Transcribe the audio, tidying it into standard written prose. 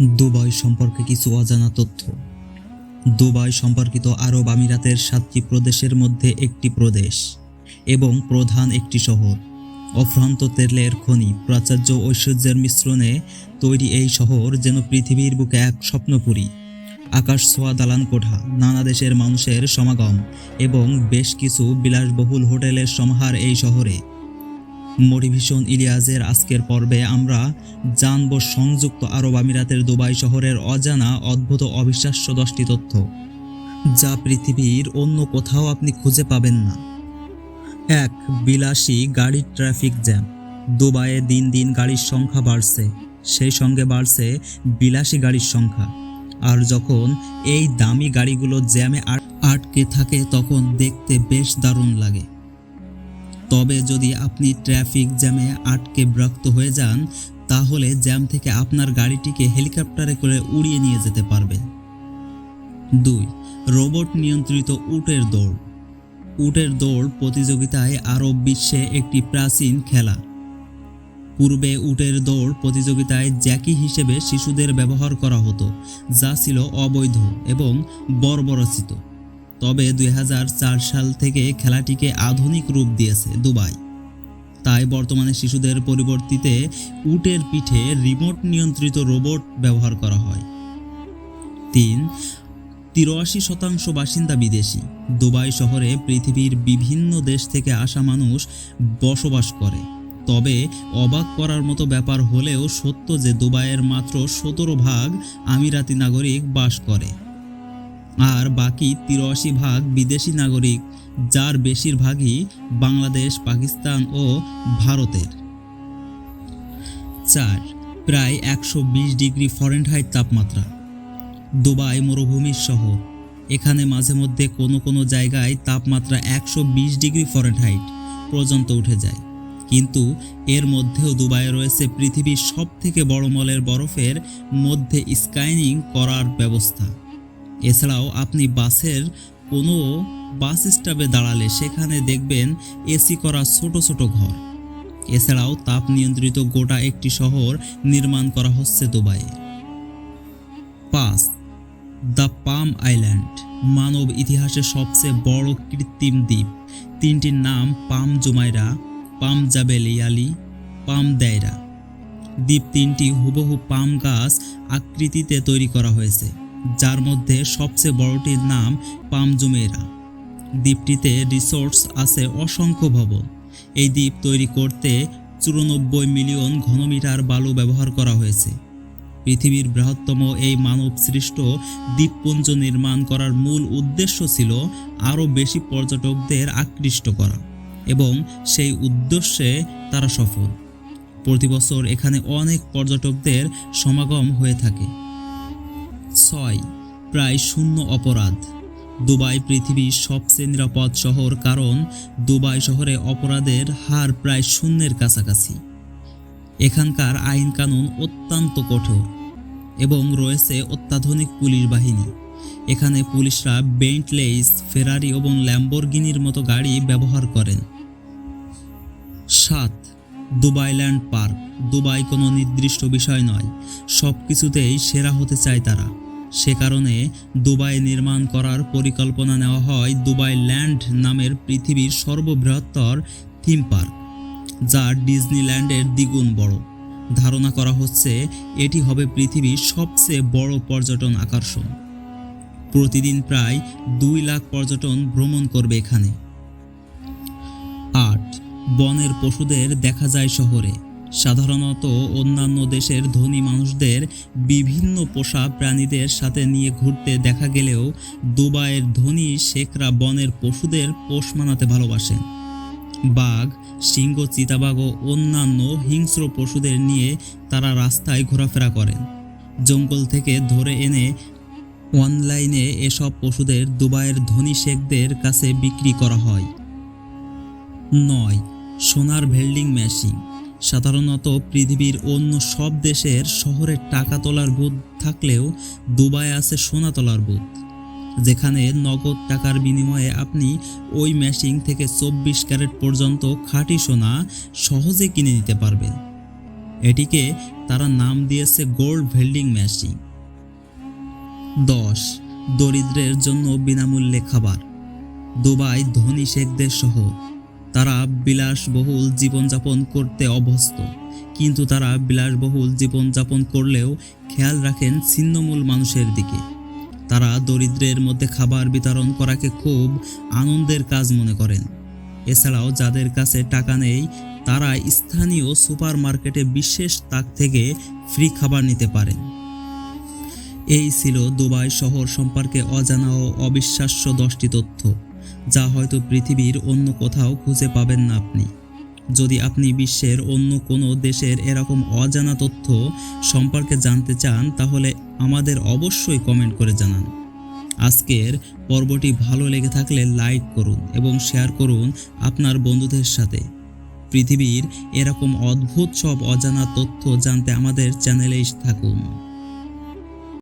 Dubai সম্পর্কে কিছু অজানা তথ্য। দুবাই সম্পর্কিত আরব আমিরাতের 7টি প্রদেশের মধ্যে একটি প্রদেশ এবং প্রধান একটি শহর। অফ্রান্ত তেলের খনি, প্রাচুর্য, ঐশ্বর্যের মিশ্রণে তৈরি এই শহর যেন পৃথিবীর বুকে এক স্বপ্নপুরী। আকাশ ছোঁয়া দালান কোঠা, নানা দেশের মানুষের সমাগম এবং বেশ কিছু বিলাসবহুল হোটেলের সমাহার এই শহরে। মোটিভেশন ইলিয়াসের আজকের পর্বে আমরা জানব সংযুক্ত আরব আমিরাতের দুবাই শহরের অজানা, অদ্ভুত, অবিশ্বাস্য 10টি তথ্য, যা পৃথিবীর অন্য কোথাও আপনি খুঁজে পাবেন না। 1. বিলাসী গাড়ির ট্রাফিক জ্যাম। দুবাইয়ে দিন দিন গাড়ির সংখ্যা বাড়ছে, সেই সঙ্গে বাড়ছে বিলাসী গাড়ির সংখ্যা। আর যখন এই দামি গাড়িগুলো জ্যামে আটকে থাকে তখন দেখতে বেশ দারুণ লাগে। তবে যদি আপনি ট্রাফিক জ্যামে আটকে বিরক্ত হয়ে যান, তাহলে জ্যাম থেকে আপনার গাড়িটিকে হেলিকপ্টারে করে উড়িয়ে নিয়ে যেতে পারবেন। 2. রোবট নিয়ন্ত্রিত উটের দৌড়। উটের দৌড় প্রতিযোগিতায় আরব বিশ্বে একটি প্রাচীন খেলা। পূর্বে উটের দৌড় প্রতিযোগিতায় জ্যাকি হিসেবে শিশুদের ব্যবহার করা হতো, যা ছিল অবৈধ এবং বর্বরচিত। তবে 2004 সাল থেকে খেলাটিকে আধুনিক রূপ দিয়েছে দুবাই। তাই বর্তমানে শিশুদের পরিবর্তিতে উটের পিঠে রিমোট নিয়ন্ত্রিত রোবট ব্যবহার করা হয়। 3. 83% বাসিন্দা বিদেশি। দুবাই শহরে পৃথিবীর বিভিন্ন দেশ থেকে আসা মানুষ বসবাস করে। তবে অবাক করার মতো ব্যাপার হলেও সত্য যে দুবাইয়ের মাত্র 17% আমিরাতি নাগরিক বাস করে, আর বাকি 83% বিদেশি নাগরিক, যার বেশিরভাগই বাংলাদেশ, পাকিস্তান ও ভারতের। 4. প্রায় 120 ডিগ্রি ফরেনহাইট তাপমাত্রা। দুবাই মরুভূমির শহর। এখানে মাঝে মধ্যে কোনো জায়গায় তাপমাত্রা 120 ডিগ্রি ফরেনহাইট পর্যন্ত উঠে যায়। কিন্তু এর মধ্যেও দুবাইয়ে রয়েছে পৃথিবীর সবথেকে বড় মলের বরফের মধ্যে স্কাইং করার ব্যবস্থা। এছাড়াও আপনি বাসের কোনো বাস স্টপে দাঁড়ালে সেখানে দেখবেন এসি করা ছোট ছোট ঘর। এছাড়াও তাপ নিয়ন্ত্রিত গোটা একটি শহর নির্মাণ করা হচ্ছে দুবাইয়ে। 5. The palm island. মানব ইতিহাসের সবচেয়ে বড় কৃত্রিম দ্বীপ। 3টির নাম পাম জুমাইরা, পাম জাবেলিয়ালি, পাম দায়রা। দ্বীপ 3টি হুবহু পাম গাছ আকৃতিতে তৈরি করা হয়েছে, যার মধ্যে সবচেয়ে বড়টির নাম পাম জুমেরা। দ্বীপটিতে রিসোর্টস আছে অসংখ্য ভবন। এই দ্বীপ তৈরি করতে 94 মিলিয়ন ঘনমিটার বালু ব্যবহার করা হয়েছে। পৃথিবীর বৃহত্তম এই মানব সৃষ্ট দ্বীপপুঞ্জ নির্মাণ করার মূল উদ্দেশ্য ছিল আরও বেশি পর্যটকদের আকৃষ্ট করা, এবং সেই উদ্দেশ্যে তারা সফল। প্রতি বছর এখানে অনেক পর্যটকদের সমাগম হয়ে থাকে। 6. প্রায় শূন্য অপরাধ। দুবাই পৃথিবীর সবচেয়ে নিরাপদ শহর, কারণ দুবাই শহরে অপরাধের হার প্রায় শূন্যের কাছাকাছি। এখানকার আইন কানুন অত্যন্ত কঠোর এবং রয়েছে অত্যাধুনিক পুলিশ বাহিনী। এখানে পুলিশরা বেন্টলেস, ফেরারি এবং ল্যাম্বরগিনির মতো গাড়ি ব্যবহার করেন। 7. দুবাইল্যান্ড পার্ক। দুবাই কোনো নির্দিষ্ট বিষয় নয়, সব কিছুতেই সেরা হতে চায় তারা। সে কারণে দুবাই নির্মাণ করার পরিকল্পনা নেওয়া হয় দুবাইল্যান্ড নামের পৃথিবীর সর্ববৃহত্তর থিম পার্ক, যা ডিজনিল্যান্ডের দ্বিগুণ বড়। ধারণা করা হচ্ছে এটি হবে পৃথিবীর সবচেয়ে বড় পর্যটন আকর্ষণ। প্রতিদিন প্রায় 2 লাখ পর্যটন ভ্রমণ করবে এখানে। 8. বনের পশুদের দেখা যায় শহরে। সাধারণত অন্যান্য দেশের ধনী মানুষদের বিভিন্ন পোষা প্রাণীদের সাথে নিয়ে ঘুরতে দেখা গেলেও দুবাইয়ের ধনী শেখরা বনের পশুদের পোষ মানাতে ভালোবাসেন। বাঘ, সিংহ, চিতাবাঘ ও অন্যান্য হিংস্র পশুদের নিয়ে তারা রাস্তায় ঘোরাফেরা করেন। জঙ্গল থেকে ধরে এনে অনলাইনে এসব পশুদের দুবাইয়ের ধনী শেখদের কাছে বিক্রি করা হয়। 9. সোনার ভেন্ডিং মেশিন। সাধারণত পৃথিবীর অন্য সব দেশের শহরে টাকা তোলার বুথ থাকলেও দুবাই আছে সোনা তোলার বুথ, যেখানে নগদ টাকার বিনিময়ে আপনি ওই মেশিন থেকে 24 ক্যারেট পর্যন্ত খাঁটি সোনা সহজে কিনে নিতে পারবেন। এটিকে তারা নাম দিয়েছে গোল্ড ভেল্ডিং মেশিন। 10. দরিদ্রের জন্য বিনামূল্যে খাবার। দুবাই ধনী শেখদের শহর। তারা বিলাসবহুল জীবনযাপন করতে অভ্যস্ত, কিন্তু তারা বিলাসবহুল জীবনযাপন করলেও খেয়াল রাখেন ছিন্নমূল মানুষের দিকে। তারা দরিদ্রের মধ্যে খাবার বিতরণ করাকে খুব আনন্দের কাজ মনে করেন। এছাড়াও যাদের কাছে টাকা নেই তারা স্থানীয় সুপার মার্কেটে বিশেষ তাক থেকে ফ্রি খাবার নিতে পারেন। এই ছিল দুবাই শহর সম্পর্কে অজানা ও অবিশ্বাস্য 10টি তথ্য, যা হয়তো পৃথিবীর অন্য কোথাও খুঁজে পাবেন না আপনি। যদি আপনি বিশ্বের অন্য কোনো দেশের এরকম অজানা তথ্য সম্পর্কে জানতে চান তাহলে আমাদের অবশ্যই কমেন্ট করে জানান। আজকের পর্বটি ভালো লেগে থাকলে লাইক করুন এবং শেয়ার করুন আপনার বন্ধুদের সাথে। পৃথিবীর এরকম অদ্ভুত সব অজানা তথ্য জানতে আমাদের চ্যানেলেই থাকুন।